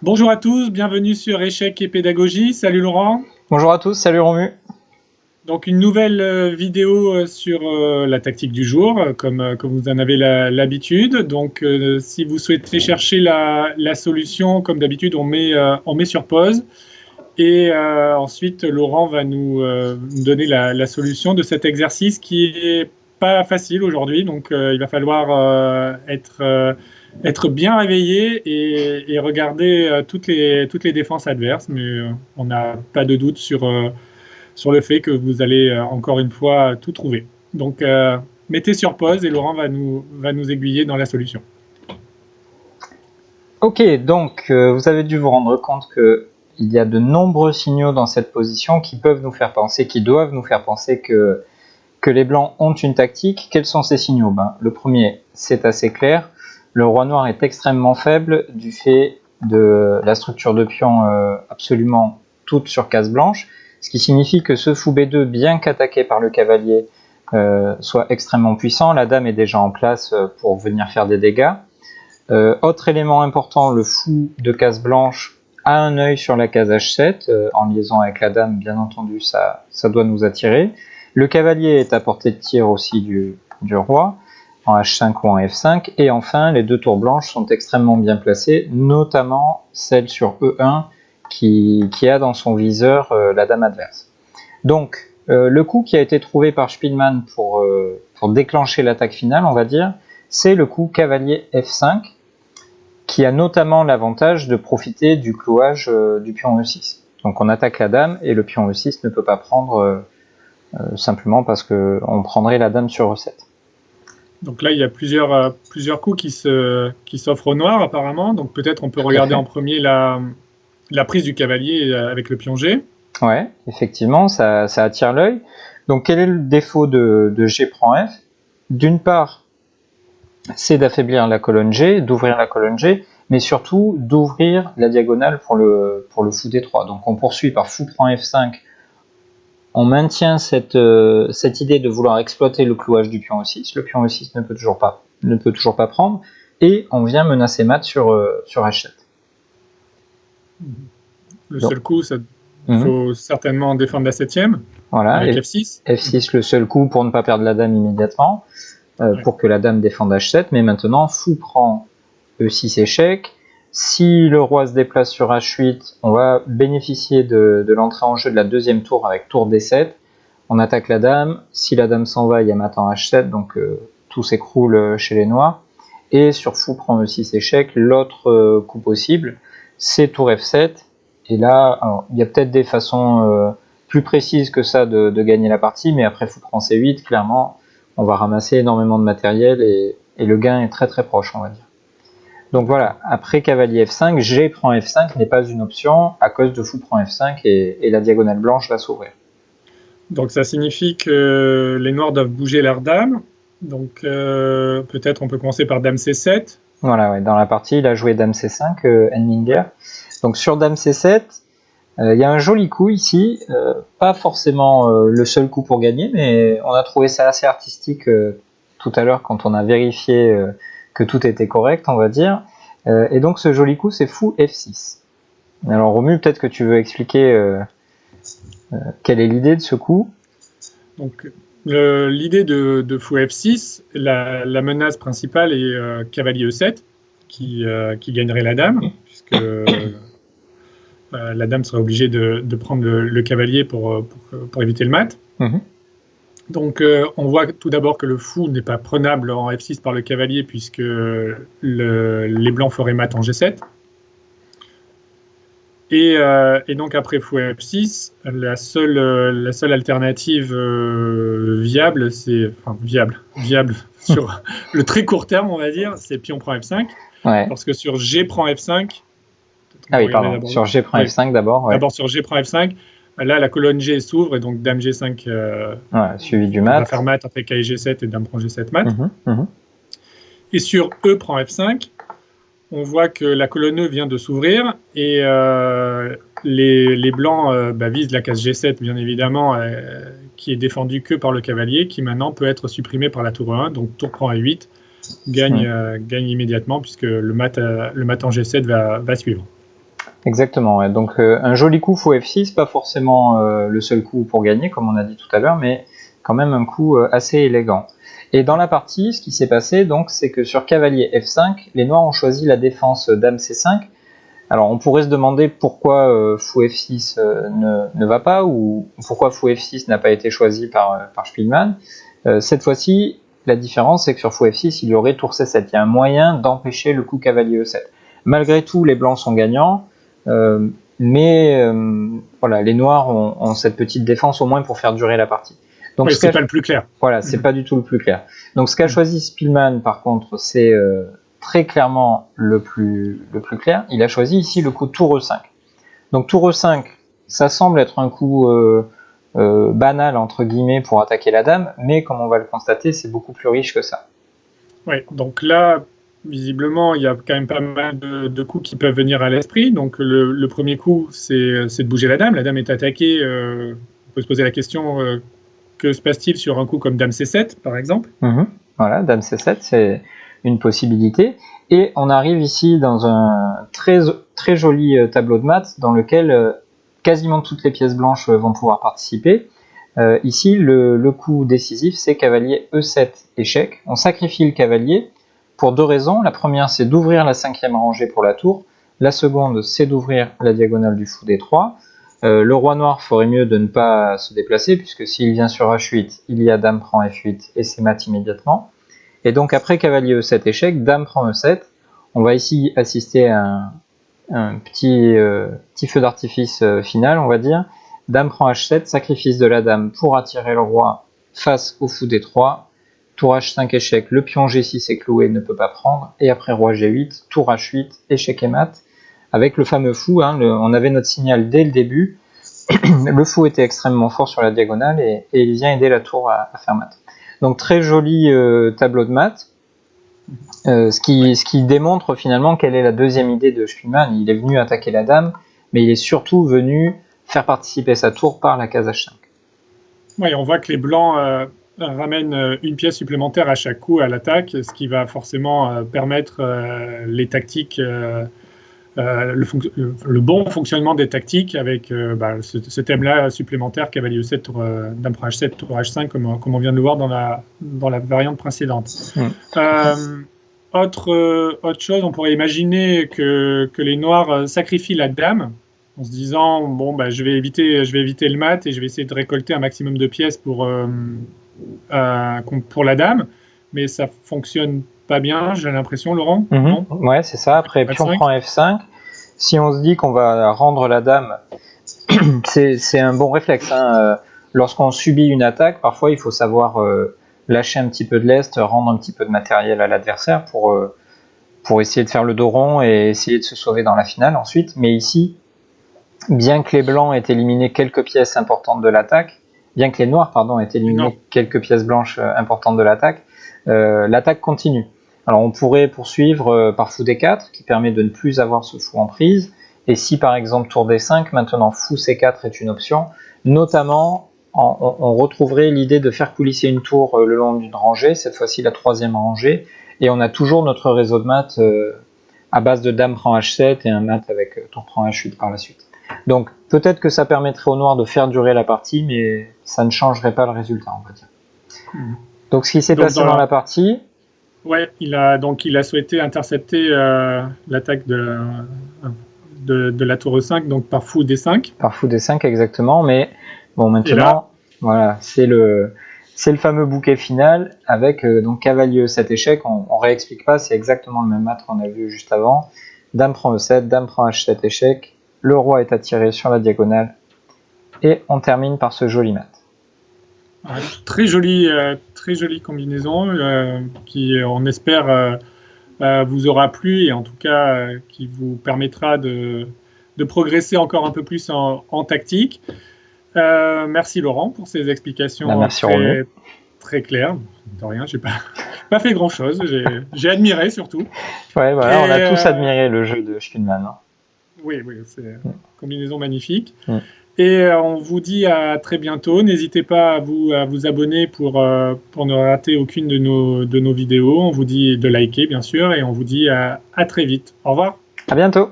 Bonjour à tous, bienvenue sur Échecs et Pédagogie. Salut Laurent. Bonjour à tous, salut Romu. Donc une nouvelle vidéo sur la tactique du jour, comme vous en avez l'habitude. Donc si vous souhaitez chercher la solution, comme d'habitude, on met sur pause. Et ensuite, Laurent va nous donner la solution de cet exercice qui est pas facile aujourd'hui. Donc il va falloir être bien réveillé et regarder toutes les défenses adverses, mais on n'a pas de doute sur le fait que vous allez encore une fois tout trouver. Donc mettez sur pause et Laurent va nous aiguiller dans la solution. Ok, donc vous avez dû vous rendre compte qu'il y a de nombreux signaux dans cette position qui peuvent nous faire penser, qui doivent nous faire penser que les blancs ont une tactique. Quels sont ces signaux? Le premier, c'est assez clair. Le roi noir est extrêmement faible du fait de la structure de pion absolument toute sur case blanche, ce qui signifie que ce fou B2, bien qu'attaqué par le cavalier, soit extrêmement puissant. La dame est déjà en place pour venir faire des dégâts. Autre élément important, le fou de case blanche a un œil sur la case H7, en liaison avec la dame, bien entendu, ça doit nous attirer. Le cavalier est à portée de tir aussi du roi, en H5 ou en F5, et enfin les deux tours blanches sont extrêmement bien placées, notamment celle sur E1 qui a dans son viseur la dame adverse. Donc le coup qui a été trouvé par Spielmann pour déclencher l'attaque finale, on va dire, c'est le coup cavalier F5, qui a notamment l'avantage de profiter du clouage du pion E6. Donc on attaque la dame et le pion E6 ne peut pas prendre simplement parce qu'on prendrait la dame sur E7. Donc là, il y a plusieurs coups qui s'offrent au noir apparemment. Donc peut-être on peut regarder en premier la prise du cavalier avec le pion G. Ouais, effectivement, ça attire l'œil. Donc quel est le défaut de G prend F? D'une part, c'est d'affaiblir la colonne G, d'ouvrir la colonne G, mais surtout d'ouvrir la diagonale pour le fou D3. Donc on poursuit par fou prend F5. On maintient cette idée de vouloir exploiter le clouage du pion E6. Le pion E6 ne peut toujours pas prendre, et on vient menacer mat sur H7. Le seul coup, il faut certainement défendre la 7e. Voilà, avec F6. F6 le seul coup pour ne pas perdre la dame immédiatement, pour que la dame défende H7, mais maintenant fou prend E6 échec. Si le roi se déplace sur H8, on va bénéficier de l'entrée en jeu de la deuxième tour avec tour D7. On attaque la dame. Si la dame s'en va, il y a mat en H7, donc tout s'écroule chez les noirs. Et sur fou prend E6 échec, l'autre coup possible, c'est tour F7. Et là, alors, il y a peut-être des façons plus précises que ça de gagner la partie, mais après fou prend C8, clairement, on va ramasser énormément de matériel et le gain est très très proche, on va dire. Donc voilà, après cavalier F5, G prend F5 n'est pas une option à cause de fou prend F5 et la diagonale blanche va s'ouvrir. Donc ça signifie que les noirs doivent bouger leur dame. Donc peut-être on peut commencer par dame C7. Voilà, ouais, dans la partie, il a joué dame C5, Henninger. Donc sur dame C7, il y a un joli coup ici, pas forcément le seul coup pour gagner, mais on a trouvé ça assez artistique tout à l'heure quand on a vérifié que tout était correct, on va dire. Et donc ce joli coup, c'est fou F6. Alors Romu, peut-être que tu veux expliquer quelle est l'idée de ce coup. Donc l'idée de fou F6, la menace principale est cavalier E7, qui gagnerait la dame, puisque la dame serait obligée de prendre le cavalier pour éviter le mat. Donc on voit tout d'abord que le fou n'est pas prenable en F6 par le cavalier, puisque les blancs feraient mat en G7. Et donc après fou F6, la seule alternative viable sur le très court terme, on va dire, c'est pion prend F5. Ouais. Parce que sur G prend F5... Ah oui, pardon, sur G prend F5 d'abord. Ouais. D'abord sur G prend F5, là la colonne G s'ouvre et donc dame G5 suivi du mat. Va faire mat après K G7 et dame prend G7 mat. Et sur E prend F5, on voit que la colonne E vient de s'ouvrir et les blancs visent la case G7, bien évidemment, qui est défendue que par le cavalier, qui maintenant peut être supprimé par la tour 1. Donc tour prend A8, gagne immédiatement, puisque le mat en G7 va suivre. Exactement, ouais. Donc un joli coup fou F6, pas forcément le seul coup pour gagner, comme on a dit tout à l'heure, mais quand même un coup assez élégant. Et dans la partie, ce qui s'est passé, donc, c'est que sur cavalier F5, les noirs ont choisi la défense dame C5. Alors on pourrait se demander pourquoi fou F6 ne va pas, ou pourquoi fou F6 n'a pas été choisi par Spielmann. Cette fois-ci, la différence, c'est que sur fou F6, il y aurait tour C7. Il y a un moyen d'empêcher le coup cavalier E7. Malgré tout, les blancs sont gagnants. Mais voilà, les noirs ont cette petite défense au moins pour faire durer la partie. Donc oui, c'est pas le plus clair. Voilà, c'est pas du tout le plus clair. Donc ce qu'a choisi Spielmann, par contre, c'est très clairement le plus clair. Il a choisi ici le coup tour E5. Donc tour E5, ça semble être un coup banal entre guillemets pour attaquer la dame, mais comme on va le constater, c'est beaucoup plus riche que ça. Oui, donc là, visiblement, il y a quand même pas mal de coups qui peuvent venir à l'esprit. Donc le premier coup, c'est de bouger la dame. La dame est attaquée. On peut se poser la question, que se passe-t-il sur un coup comme dame C7, par exemple? Voilà, dame C7, c'est une possibilité. Et on arrive ici dans un très, très joli tableau de maths dans lequel quasiment toutes les pièces blanches vont pouvoir participer. Ici, le coup décisif, c'est cavalier E7 échec. On sacrifie le cavalier pour deux raisons. La première, c'est d'ouvrir la cinquième rangée pour la tour. La seconde, c'est d'ouvrir la diagonale du fou D3. Le roi noir ferait mieux de ne pas se déplacer, puisque s'il vient sur H8, il y a dame prend F8 et c'est mat immédiatement. Et donc après cavalier E7 échec, dame prend E7. On va ici assister à un petit feu d'artifice final, on va dire. Dame prend H7, sacrifice de la dame pour attirer le roi face au fou D3. Tour H5 échec, le pion G6 est cloué, ne peut pas prendre. Et après roi G8, tour H8, échec et mat. Avec le fameux fou, on avait notre signal dès le début. Le fou était extrêmement fort sur la diagonale et il vient aider la tour à faire mat. Donc très joli tableau de maths, ce qui démontre finalement quelle est la deuxième idée de Spielmann. Il est venu attaquer la dame, mais il est surtout venu faire participer sa tour par la case H5. Oui, on voit que les blancs ramènent une pièce supplémentaire à chaque coup à l'attaque, ce qui va forcément permettre les tactiques, le bon fonctionnement des tactiques avec ce thème-là supplémentaire, cavalier E7, dame prend H7, tour H5, comme on vient de le voir dans la variante précédente. Autre chose, on pourrait imaginer que les noirs sacrifient la dame en se disant bon, je vais éviter le mat et je vais essayer de récolter un maximum de pièces pour la dame, mais ça fonctionne pas bien, j'ai l'impression, Laurent. Ouais, c'est ça. Après pion prend F5. Si on se dit qu'on va rendre la dame, c'est un bon réflexe. Lorsqu'on subit une attaque, parfois il faut savoir lâcher un petit peu de lest, rendre un petit peu de matériel à l'adversaire pour essayer de faire le dos rond et essayer de se sauver dans la finale ensuite. Mais ici, bien que les blancs aient éliminé quelques pièces importantes de l'attaque, bien que les noirs, aient éliminé quelques pièces blanches importantes de l'attaque, l'attaque continue. Alors on pourrait poursuivre par fou D4, qui permet de ne plus avoir ce fou en prise, et si par exemple tour D5, maintenant fou C4 est une option, notamment on retrouverait l'idée de faire coulisser une tour le long d'une rangée, cette fois-ci la troisième rangée, et on a toujours notre réseau de maths à base de dame prend H7 et un mat avec tour prend H8 par la suite. Donc peut-être que ça permettrait aux noirs de faire durer la partie, mais ça ne changerait pas le résultat, on va dire. Donc ce qui s'est passé dans la partie... Ouais, il a souhaité intercepter l'attaque de la tour E5, donc par fou D5. Par fou D5, exactement, mais bon, maintenant, voilà, c'est le fameux bouquet final avec donc cavalier E7 échec. On réexplique pas, c'est exactement le même mat qu'on a vu juste avant. Dame prend E7, dame prend H7 échec. Le roi est attiré sur la diagonale et on termine par ce joli mat. Très jolie combinaison qui, on espère, vous aura plu et en tout cas qui vous permettra de progresser encore un peu plus en tactique. Merci Laurent pour ces explications très claires. De rien, j'ai pas fait grand chose. J'ai admiré surtout. Ouais, voilà, on a tous admiré le jeu de Spielmann. Oui, c'est une combinaison magnifique. Et on vous dit à très bientôt. N'hésitez pas à vous abonner pour ne rater aucune de nos vidéos. On vous dit de liker, bien sûr, et on vous dit à très vite. Au revoir. À bientôt.